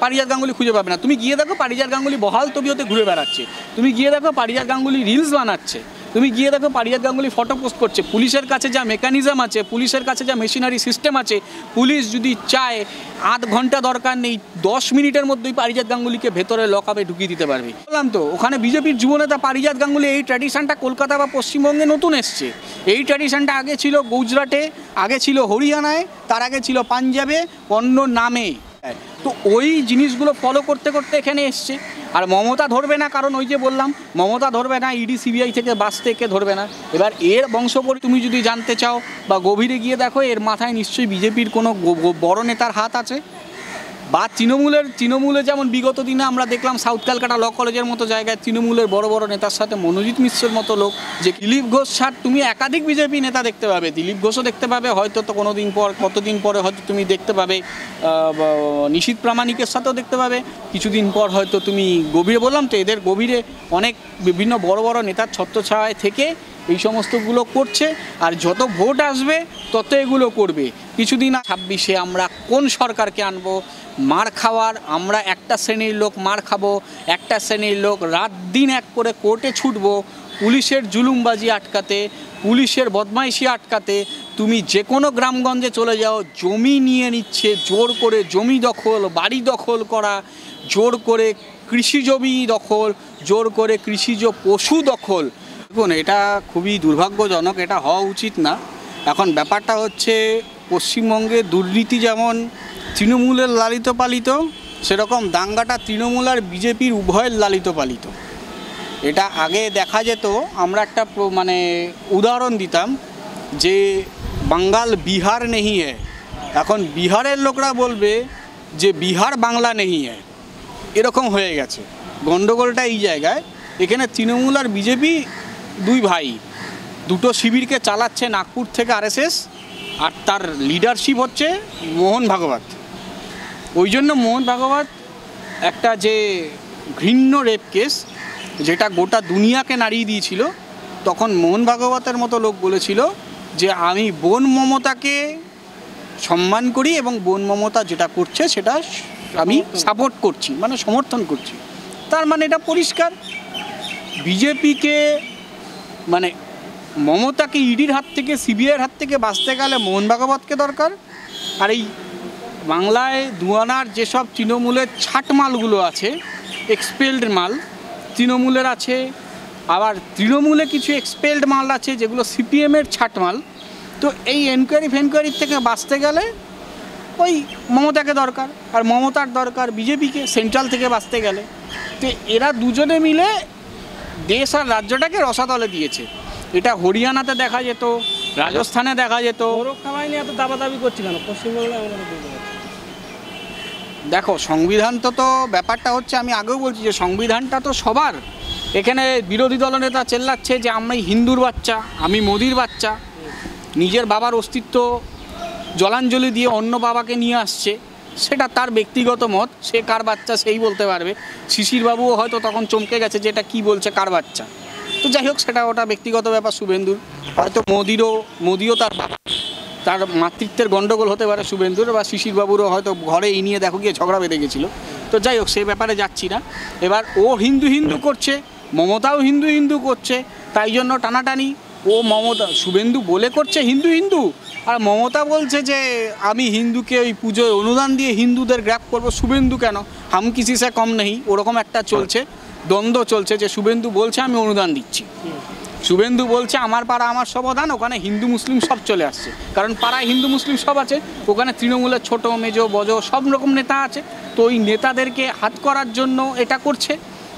পারিজাত গাঙ্গুলি খুঁজে পাবে না। তুমি গিয়ে দেখো পারিজাত গাঙ্গুলি বহাল তবিয়তে ঘুরে বেড়াচ্ছে, তুমি গিয়ে দেখো পারিজাত গাঙ্গুলি রিলস বানাচ্ছে, তুমি গিয়ে দেখো পারিজাত গাঙ্গুলি ফটো পোস্ট করছে। পুলিশের কাছে যা মেকানিজম আছে, পুলিশের কাছে যা মেশিনারি সিস্টেম আছে, পুলিশ যদি চায় আধ ঘন্টা দরকার নেই, 10 মিনিটের মধ্যেই পারিজাত গাঙ্গুলিকে ভেতরে লকআপে ঢুকিয়ে দিতে পারবে। বললাম তো, ওখানে বিজেপির যুবনেতা পারিজাত গাঙ্গুলি, এই ট্র্যাডিশনটা কলকাতা বা পশ্চিমবঙ্গে নতুন এসছে। এই ট্র্যাডিশনটা আগে ছিল গুজরাটে, আগে ছিল হরিয়ানায়, তার আগে ছিল পাঞ্জাবে অন্য নামে। তো ওই জিনিসগুলো ফলো করতে করতে এখানে এসছে। আর মমতা ধরবে না, কারণ ওই যে বললাম মমতা ধরবে না, ইডি সিবিআই থেকে বাস থেকে ধরবে না। এবার এর বংশপরি তুমি যদি জানতে চাও বা গভীরে গিয়ে দেখো, এর মাথায় নিশ্চয়ই বিজেপির কোনো বড় নেতার হাত আছে। বা তৃণমূলে যেমন বিগত দিনে আমরা দেখলাম সাউথ ক্যালকাটা ল কলেজের মতো জায়গায় তৃণমূলের বড় বড় নেতার সাথে মনোজিৎ মিশ্রের মতো লোক, যে দিলীপ ঘোষ ছাড় তুমি একাধিক বিজেপি নেতা দেখতে পাবে। দিলীপ ঘোষও দেখতে পাবে, হয়তো তো কতদিন পরে হয়তো তুমি দেখতে পাবে নিশীথ প্রামাণিকের সাথেও দেখতে পাবে, কিছুদিন পর হয়তো তুমি গভীরে, বললাম তো এদের গভীরে অনেক বিভিন্ন বড় বড় নেতার ছত্রছায়ায় থেকে এই সমস্তগুলো করছে। আর যত ভোট আসবে তত এগুলো করবে। কিছুদিন 26-এ আমরা কোন সরকারকে আনবো? মার খাওয়ার, আমরা একটা শ্রেণীর লোক মার খাবো, একটা শ্রেণীর লোক রাত দিন এক করে কোর্টে ছুটবো পুলিশের জুলুমবাজি আটকাতে, পুলিশের বদমাইশি আটকাতে। তুমি যে কোনো গ্রামগঞ্জে চলে যাও, জমি নিয়ে নিচ্ছে জোর করে, জমি দখল, বাড়ি দখল করা, জোর করে কৃষি জমি দখল, জোর করে কৃষিজ পশু দখল। দেখুন, এটা খুবই দুর্ভাগ্যজনক, এটা হওয়া উচিত না। এখন ব্যাপারটা হচ্ছে, পশ্চিমবঙ্গে দুর্নীতি যেমন তৃণমূলের লালিত পালিত, সেরকম দাঙ্গাটা তৃণমূল আর বিজেপির উভয়ের লালিত পালিত। এটা আগে দেখা যেত, আমরা একটা মানে উদাহরণ দিতাম যে বাঙ্গাল বিহার নেই হ্যায়, এখন বিহারের লোকরা বলবে যে বিহার বাংলা নেই হ্যায়, এরকম হয়ে গেছে। গণ্ডগোলটা এই জায়গায়, এখানে তৃণমূল আর বিজেপি দুই ভাই, দুটো শিবিরকে চালাচ্ছে নাগপুর থেকে আরএসএস, আর তার লিডারশিপ হচ্ছে মোহন ভাগবত। ওই জন্য মোহন ভাগবত একটা যে ঘৃণ্য রেপ কেস, যেটা গোটা দুনিয়াকে নাড়িয়ে দিয়েছিল, তখন মোহন ভাগবতের মতো লোক বলেছিল যে আমি বোন মমতাকে সম্মান করি এবং বোন মমতা যেটা করছে সেটা আমি সাপোর্ট করছি, মানে সমর্থন করছি। তার মানে এটা পরিষ্কার, বিজেপিকে মানে মমতাকে ইডির হাত থেকে, সিবিআইয়ের হাত থেকে বাঁচতে গেলে মোহন ভাগবতকে দরকার। আর এই বাংলায় দুয়ানার যেসব তৃণমূলের ছাটমালগুলো আছে, এক্সপেলড মাল তৃণমূলের আছে, আবার তৃণমূলে কিছু এক্সপেলড মাল আছে যেগুলো সিপিএমের ছাটমাল। তো এই ফেনকোয়ারির থেকে বাঁচতে গেলে ওই মমতাকে দরকার, আর মমতার দরকার বিজেপিকে সেন্ট্রাল থেকে বাঁচতে গেলে। তো এরা দুজনে মিলে দেশ আর রাজ্যটাকে রসাতলে দিয়েছে। এটা হরিয়ানাতে দেখা যেত, রাজস্থানে দেখা যেত। এত দাবাদাবি করছি কেন পশ্চিমবঙ্গে? দেখো, সংবিধান তো ব্যাপারটা হচ্ছে, আমি আগেও বলছি যে সংবিধানটা তো সবার। এখানে বিরোধী দলনেতা চেল্লাচ্ছে যে আমি হিন্দুর বাচ্চা, আমি মোদির বাচ্চা, নিজের বাবার অস্তিত্ব জলাঞ্জলি দিয়ে অন্য বাবাকে নিয়ে আসছে। সেটা তার ব্যক্তিগত মত, সে কার বাচ্চা সেই বলতে পারবে। শিশিরবাবুও হয়তো তখন চমকে গেছে যে এটা কী বলছে, কার বাচ্চা। তো যাই হোক, সেটা ওটা ব্যক্তিগত ব্যাপার শুভেন্দুর। হয়তো মোদিও তার মাতৃত্বের গণ্ডগোল হতে পারে শুভেন্দুর, বা শিশিরবাবুরও হয়তো ঘরে এই নিয়ে দেখো গিয়ে ঝগড়া বেঁধে গেছিলো। তো যাই হোক, সেই ব্যাপারে যাচ্ছি না। এবার ও হিন্দু করছে, মমতাও হিন্দু করছে, তাই জন্য টানাটানি। ও শুভেন্দু বলে করছে হিন্দু, আর মমতা বলছে যে আমি হিন্দুকে ওই পুজোয় অনুদান দিয়ে হিন্দুদের গ্র্যাব করবো। শুভেন্দু কেন, হাম কিসি সে কম নেই, ওরকম একটা চলছে, দ্বন্দ্ব চলছে। যে শুভেন্দু বলছে আমি অনুদান দিচ্ছি, শুভেন্দু বলছে আমার পাড়া আমার সমাধান, ওখানে হিন্দু মুসলিম সব চলে আসছে, কারণ পাড়ায় হিন্দু মুসলিম সব আছে। ওখানে তৃণমূলের ছোটো মেজো বজো সব রকম নেতা আছে। তো ওই নেতাদেরকে হাত করার জন্য এটা করছে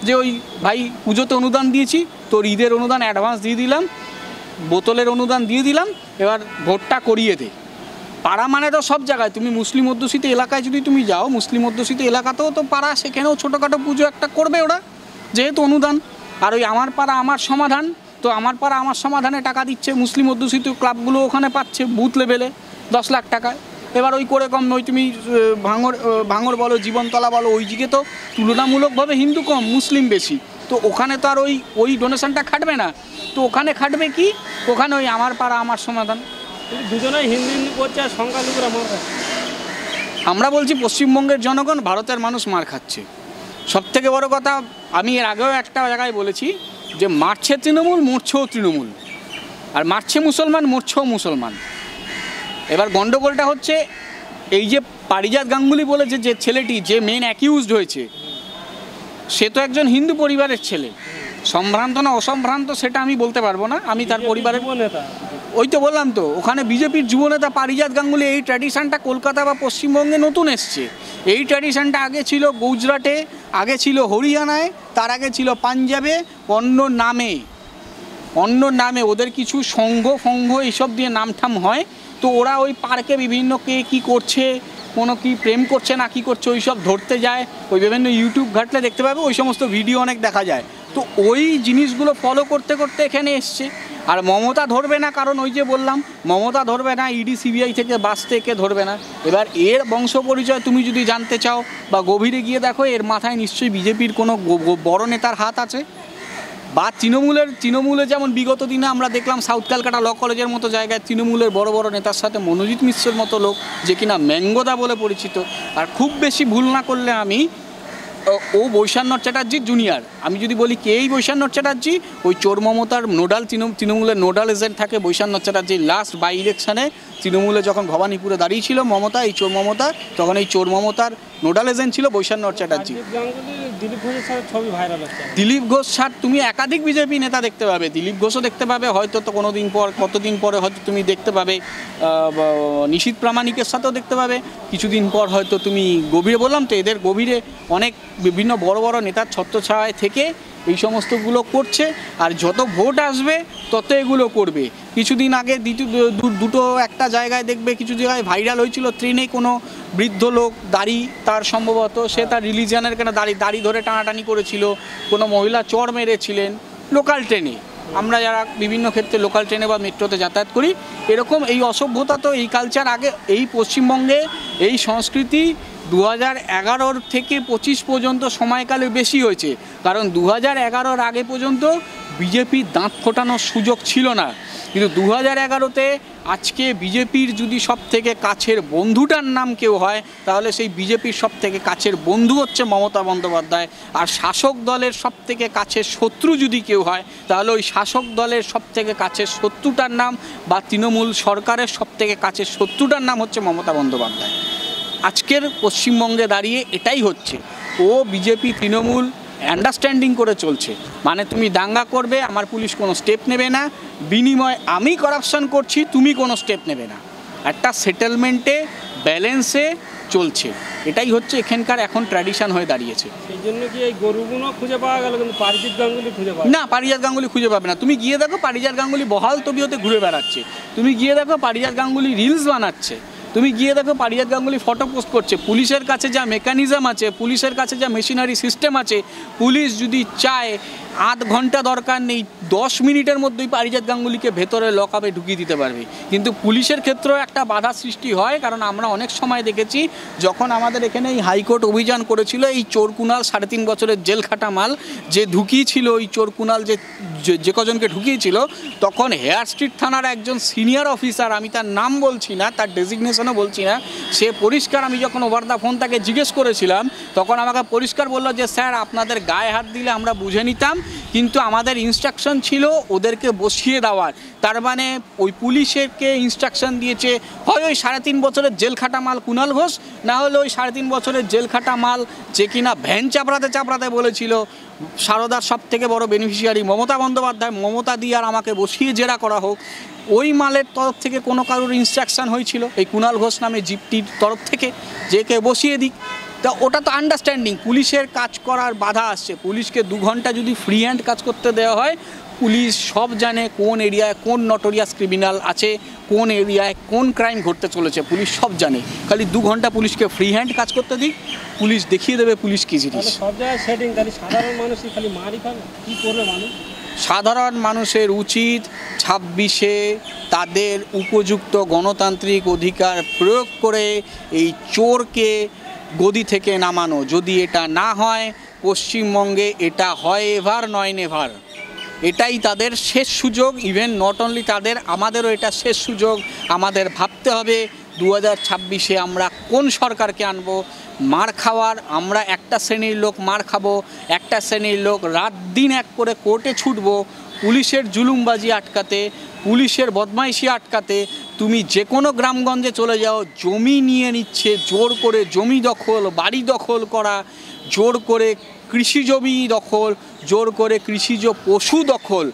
যে ওই ভাই পুজোতে অনুদান দিয়েছি, তোর ঈদের অনুদান অ্যাডভান্স দিয়ে দিলাম, বোতলের অনুদান দিয়ে দিলাম, এবার ভোটটা করিয়ে দে। পাড়া মানে তো সব জায়গায়, তুমি মুসলিম অধ্যুষিত এলাকায় যদি তুমি যাও, মুসলিম অধ্যুষিত এলাকাতেও তো পাড়া, সেখানেও ছোটোখাটো পুজো একটা করবে ওরা, যেহেতু অনুদান। আর ওই আমার পাড়া আমার সমাধান, তো আমার পাড়া আমার সমাধানে টাকা দিচ্ছে, মুসলিম অধ্যুষিত ক্লাবগুলো ওখানে পাচ্ছে বুথ লেভেলে 10 লাখ টাকায়। এবার ওই করে কম নয়, তুমি ভাঙর বলো, জীবনতলা বলো, ওই দিকে তো তুলনামূলকভাবে হিন্দু কম, মুসলিম বেশি। তো ওখানে তো আর ওই ডোনেশনটা খাটবে না। তো ওখানে খাটবে কি, ওখানে ওই আমার পাড়া আমার সমাধান। দুজনেই হিন্দু করছে, আর সংখ্যালঘুরা আমরা বলছি পশ্চিমবঙ্গের জনগণ, ভারতের মানুষ মার খাচ্ছে। সবথেকে বড় কথা, আমি এর আগেও একটা জায়গায় বলেছি যে মারছে তৃণমূল, মরছেও তৃণমূল, আর মারছে মুসলমান, মরছেও মুসলমান। এবার গণ্ডগোলটা হচ্ছে এই যে পারিজাত গাঙ্গুলি বলে যে ছেলেটি, যে মেন অ্যাকিউজড হয়েছে, সে তো একজন হিন্দু পরিবারের ছেলে। সম্ভ্রান্ত না অসম্ভ্রান্ত সেটা আমি বলতে পারবো না, আমি তার পরিবারের নেতা। ওই তো বললাম তো, ওখানে বিজেপির যুবনেতা পারিজাত গাঙ্গুলি। এই ট্র্যাডিশনটা কলকাতা বা পশ্চিমবঙ্গে নতুন এসছে। এই ট্র্যাডিশনটা আগে ছিল গুজরাটে, আগে ছিল হরিয়ানায়, তার আগে ছিল পাঞ্জাবে। অন্য নামে ওদের কিছু সংঘ ফঙ্ঘ এইসব দিয়ে নামঠাম হয়। তো ওরা ওই পার্কে বিভিন্ন কে কী করছে, কোনো কি প্রেম করছে না কি করছে, ওই সব ধরতে যায়। ওই বিভিন্ন ইউটিউব ঘাটলে দেখতে পাবে, ওই সমস্ত ভিডিও অনেক দেখা যায়। তো ওই জিনিসগুলো ফলো করতে করতে এখানে এসছে। আর মমতা ধরবে না, কারণ ওই যে বললাম, মমতা ধরবে না, ইডি সিবিআই থেকে বাস থেকে ধরবে না। এবার এর বংশ পরিচয় তুমি যদি জানতে চাও বা গভীরে গিয়ে দেখো, এর মাথায় নিশ্চয়ই বিজেপির কোনো বড় নেতার হাত আছে। বা তৃণমূলে যেমন বিগত দিনে আমরা দেখলাম সাউথ ক্যালকাটা ল কলেজের মতো জায়গায় তৃণমূলের বড় বড় নেতার সাথে মনোজিৎ মিশ্রের মতো লোক, যে কিনা ম্যাঙ্গোদা বলে পরিচিত। আর খুব বেশি ভুল না করলে আমি, ও বৈশানর চ্যাটার্জির জুনিয়র। আমি যদি বলি কে এই বৈশানর চ্যাটার্জি, ওই চোর মমতার নোডাল, তৃণমূলের নোডাল এজেন্ট থাকে বৈশানর চ্যাটার্জি। লাস্ট বাই ইলেকশানে তৃণমূলে যখন ভবানীপুরে দাঁড়িয়েছিল মমতা, এই চোর মমতা, তখন এই চোর মমতার নোডাল এজেন্ট ছিল বৈশানর চ্যাটার্জি। দিলীপ ঘোষ ছাড় তুমি একাধিক বিজেপি নেতা দেখতে পাবে, দিলীপ ঘোষও দেখতে পাবে, হয়তো তো কোনোদিন পর, কতদিন পরে হয়তো তুমি দেখতে পাবে নিশীথ প্রামাণিকের সাথেও দেখতে পাবে। কিছুদিন পর হয়তো তুমি গভীরে, বললাম তো এদের গভীরে অনেক বিভিন্ন বড় বড় নেতার ছত্রছায়ায় থেকে এই সমস্তগুলো করছে। আর যত ভোট আসবে তত এগুলো করবে। কিছুদিন আগে দুটো একটা জায়গায় দেখবে, কিছু জায়গায় ভাইরাল হয়েছিল, ট্রেনে কোনো বৃদ্ধ লোক, দাড়ি তার সম্ভবত, সে তার রিলিজিয়ানের কেন দাড়ি ধরে টানাটানি করেছিল, কোনো মহিলা চড় মেরেছিলেন লোকাল ট্রেনে। আমরা যারা বিভিন্ন ক্ষেত্রে লোকাল ট্রেনে বা মেট্রোতে যাতায়াত করি, এরকম এই অসভ্যতা তো, এই কালচার আগে এই পশ্চিমবঙ্গে, এই সংস্কৃতি 2011 থেকে 25 পর্যন্ত সময়কালে বেশি হয়েছে। কারণ 2011 আগে পর্যন্ত বিজেপির দাঁত ফোটানোর সুযোগ ছিল না। কিন্তু 2011-তে আজকে বিজেপির যদি সব থেকে কাছের বন্ধুটার নাম কেউ হয়, তাহলে সেই বিজেপির সব থেকে কাছের বন্ধু হচ্ছে মমতা বন্দ্যোপাধ্যায়। আর শাসক দলের সব থেকে কাছের শত্রু যদি কেউ হয়, তাহলে ওই শাসক দলের সব থেকে কাছের শত্রুটার নাম, বা তৃণমূল সরকারের সব থেকে কাছের শত্রুটার নাম হচ্ছে মমতা বন্দ্যোপাধ্যায়। আজকের পশ্চিমবঙ্গে দাঁড়িয়ে এটাই হচ্ছে। ও বিজেপি তৃণমূল আন্ডারস্ট্যান্ডিং করে চলছে। মানে তুমি দাঙ্গা করবে, আমার পুলিশ কোনো স্টেপ নেবে না, বিনিময়ে আমি করাপশন করছি, তুমি কোনো স্টেপ নেবে না। একটা সেটেলমেন্টে, ব্যালেন্সে চলছে। এটাই হচ্ছে এখানকার এখন ট্র্যাডিশন হয়ে দাঁড়িয়েছে। সেই জন্য কি এই গরুগুলো খুঁজে পাওয়া গেল, কিন্তু পারিজাত গাঙ্গুলি খুঁজে পাওয়া না, পারিজাত গাঙ্গুলি খুঁজে পাবে না। তুমি গিয়ে দেখো পারিজাত গাঙ্গুলি বহাল তবিয়তে ঘুরে বেড়াচ্ছে। তুমি গিয়ে দেখো পারিজাত গাঙ্গুলি রিলস বানাচ্ছে। তুমি গিয়ে দেখো পারিজাত গাঙ্গুলি ফটো পোস্ট করছে। পুলিশের কাছে যা মেকানিজম আছে, পুলিশের কাছে যা মেশিনারি সিস্টেম আছে, পুলিশ যদি চায় আধ ঘন্টা দরকার নেই, 10 মিনিটের মধ্যেই পারিজাত গাঙ্গুলিকে ভেতরে লকআপে ঢুকিয়ে দিতে পারবে। কিন্তু পুলিশের ক্ষেত্রেও একটা বাধা সৃষ্টি হয়, কারণ আমরা অনেক সময় দেখেছি যখন আমাদের এখানে এই হাইকোর্ট অভিযান করেছিল, এই চোর কুনাল 3.5 বছরের জেল খাটা মাল যে ঢুকিয়েছিল, ওই চোর কুনাল যে কজনকে ঢুকিয়েছিল, তখন হেয়ার স্ট্রিট থানার একজন সিনিয়র অফিসার, আমি তার নাম বলছি না, তার ডেজিগনেশনও বলছি না, সে পরিষ্কার, আমি যখন ওভার দ্য ফোন তাকে জিজ্ঞেস করেছিলাম, তখন আমাকে পরিষ্কার বললো যে স্যার আপনাদের গায়ে হাত দিলে আমরা বুঝে নিতাম, কিন্তু আমাদের ইনস্ট্রাকশন ছিল ওদেরকে বসিয়ে দেওয়ার। তার মানে ওই পুলিশকে ইনস্ট্রাকশন দিয়েছে হয় ওই 3.5 বছরের জেল খাটা মাল কুনাল ঘোষ, না হলে ওই 3.5 বছরের জেল খাটা মাল যে কিনা ভ্যান চাপড়াতে বলেছিল সারদার সব থেকে বড় বেনিফিশিয়ারি মমতা বন্দ্যোপাধ্যায়, মমতা দিয়ে আর আমাকে বসিয়ে জেরা করা হোক, ওই মালের তরফ থেকে কোনো কারোর ইনস্ট্রাকশন হয়েছিল এই কুনাল ঘোষ নামে জিপটির তরফ থেকে যে কে বসিয়ে দিক। তা ওটা তো আন্ডারস্ট্যান্ডিং। পুলিশের কাজ করার বাধা আসছে। পুলিশকে 2 ঘন্টা যদি ফ্রি হ্যান্ড কাজ করতে দেওয়া হয়, পুলিশ সব জানে কোন এরিয়ায় কোন নটোরিয়াস ক্রিমিনাল আছে, কোন এরিয়ায় কোন ক্রাইম ঘটতে চলেছে, পুলিশ সব জানে। খালি 2 ঘন্টা পুলিশকে ফ্রি হ্যান্ড কাজ করতে দিই, পুলিশ দেখিয়ে দেবে পুলিশ কী জিনিস। সব জায়গায় সেটিং, তাহলে সাধারণ মানুষই খালি মারি খাবে, কী করবে মানুষ? সাধারণ মানুষের উচিত 26-এ তাদের উপযুক্ত গণতান্ত্রিক অধিকার প্রয়োগ করে এই চোরকে গদি থেকে নামানো। যদি এটা না হয়, পশ্চিমবঙ্গে এটা হয় এভার নয় নেভার। এটাই তাদের শেষ সুযোগ। ইভেন নট অনলি তাদের, আমাদেরও এটা শেষ সুযোগ। আমাদের ভাবতে হবে 2026-এ আমরা কোন সরকারকে আনবো? মার খাওয়ার, আমরা একটা শ্রেণীর লোক মার খাবো, একটা শ্রেণীর লোক রাত দিন এক করে কোর্টে ছুটবো পুলিশের জুলুমবাজি আটকাতে, পুলিশের বদমাইশি আটকাতে। তুমি যে কোনো গ্রামগঞ্জে চলে যাও, জমি নিয়ে নিচ্ছে জোর করে, জমি দখল, বাড়ি দখল করা, জোর করে কৃষি জমি দখল, জোর করে কৃষিজ পশু দখল।